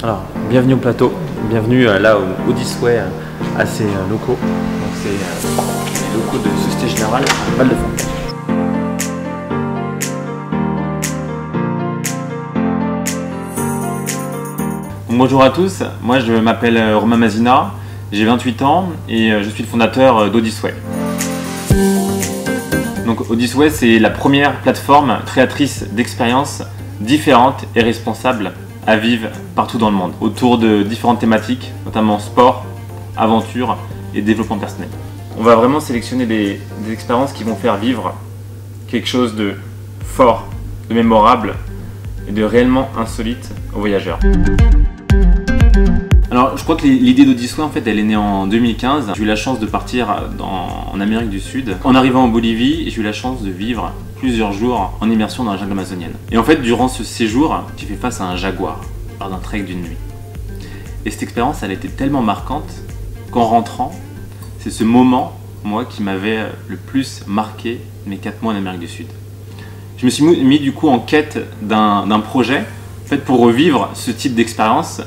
Alors, bienvenue au plateau, bienvenue là au Audisway à ces locaux. Donc c'est les locaux de Société Générale à Val-de-Fontenay. Bonjour à tous, moi je m'appelle Romain Mazina, j'ai 28 ans et je suis le fondateur d'Audisway. Donc Audisway, c'est la première plateforme créatrice d'expériences différentes et responsables à vivre partout dans le monde, autour de différentes thématiques, notamment sport, aventure et développement personnel. On va vraiment sélectionner des expériences qui vont faire vivre quelque chose de fort, de mémorable et de réellement insolite aux voyageurs. Alors, je crois que l'idée d'Audisway, en fait, elle est née en 2015. J'ai eu la chance de partir en Amérique du Sud. En arrivant en Bolivie, j'ai eu la chance de vivre plusieurs jours en immersion dans la jungle amazonienne. Et en fait, durant ce séjour, j'ai fait face à un jaguar lors d'un trek d'une nuit. Et cette expérience, elle a été tellement marquante qu'en rentrant, c'est ce moment, moi, qui m'avait le plus marqué mes 4 mois en Amérique du Sud. Je me suis mis du coup en quête d'un projet pour revivre ce type d'expérience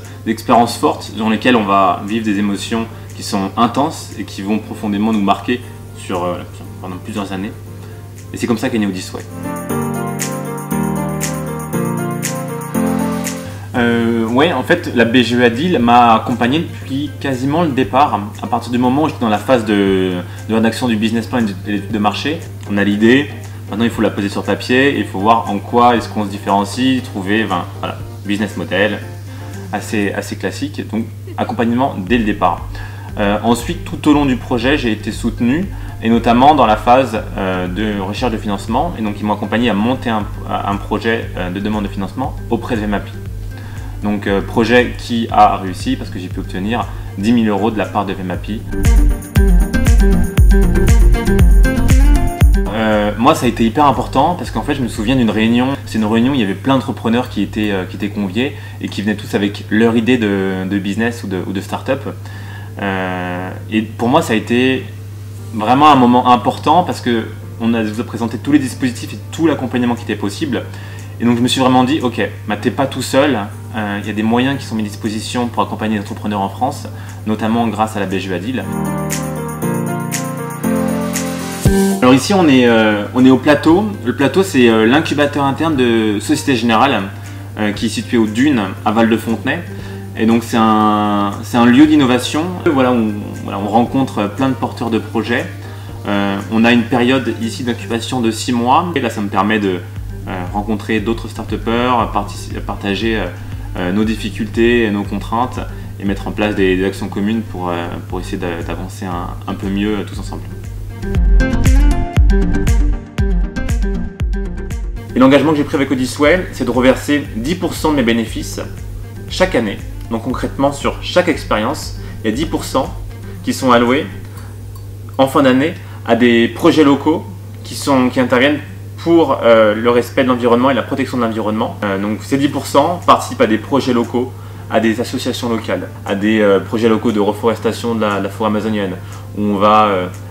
fortes dans lesquelles on va vivre des émotions qui sont intenses et qui vont profondément nous marquer pendant plusieurs années. Et c'est comme ça qu'est né Audisway. Ouais, en fait, la BGE Adil m'a accompagné depuis quasiment le départ. À partir du moment où j'étais dans la phase de rédaction du business plan et de l'étude de marché, on a l'idée. Maintenant, il faut la poser sur papier et il faut voir en quoi est-ce qu'on se différencie, trouver, voilà, business model, assez classique. Donc, accompagnement dès le départ. Ensuite, tout au long du projet, j'ai été soutenu, et notamment dans la phase de recherche de financement. Et donc, ils m'ont accompagné à monter un projet de demande de financement auprès de VMAPI. Donc, projet qui a réussi parce que j'ai pu obtenir 10 000 € de la part de VMAPI. Moi, ça a été hyper important parce qu'en fait, je me souviens d'une réunion. C'est une réunion où il y avait plein d'entrepreneurs qui étaient conviés et qui venaient tous avec leur idée de business ou de start-up. Et pour moi, ça a été vraiment un moment important parce qu'on nous a présenté tous les dispositifs et tout l'accompagnement qui était possible. Et donc, je me suis vraiment dit, ok, t'es pas tout seul. Il y a des moyens qui sont mis à disposition pour accompagner les entrepreneurs en France, notamment grâce à la BGE Adil. Alors ici on est au plateau. Le plateau, c'est l'incubateur interne de Société Générale qui est situé aux Dunes à Val-de-Fontenay. Et donc c'est un lieu d'innovation. Voilà, on rencontre plein de porteurs de projets. On a une période ici d'incubation de 6 mois. Et là ça me permet de rencontrer d'autres start-upers, partager nos difficultés et nos contraintes et mettre en place des actions communes pour essayer d'avancer un peu mieux tous ensemble. Et l'engagement que j'ai pris avec Audisway, c'est de reverser 10% de mes bénéfices chaque année. Donc concrètement, sur chaque expérience, il y a 10% qui sont alloués en fin d'année à des projets locaux qui interviennent pour le respect de l'environnement et la protection de l'environnement. Donc ces 10% participent à des projets locaux, à des associations locales, à des projets locaux de reforestation de la forêt amazonienne, où on va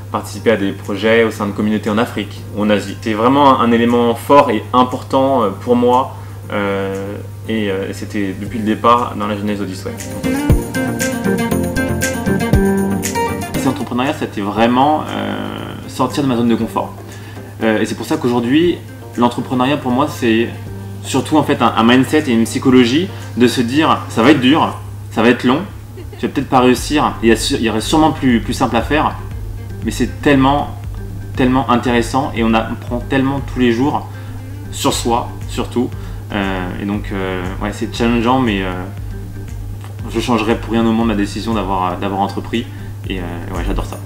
participer à des projets au sein de communautés en Afrique ou en Asie. C'est vraiment un élément fort et important pour moi et c'était depuis le départ dans la genèse d'Audisway. Cet entrepreneuriat, c'était vraiment sortir de ma zone de confort. Et c'est pour ça qu'aujourd'hui, l'entrepreneuriat pour moi, c'est surtout en fait un mindset et une psychologie de se dire ça va être dur, ça va être long, je vais peut-être pas réussir, il y aurait sûrement plus simple à faire. Mais c'est tellement intéressant et on apprend tellement tous les jours sur soi, surtout. Et donc, ouais, c'est challengeant, mais je changerais pour rien au monde ma décision d'avoir entrepris. Et ouais, j'adore ça.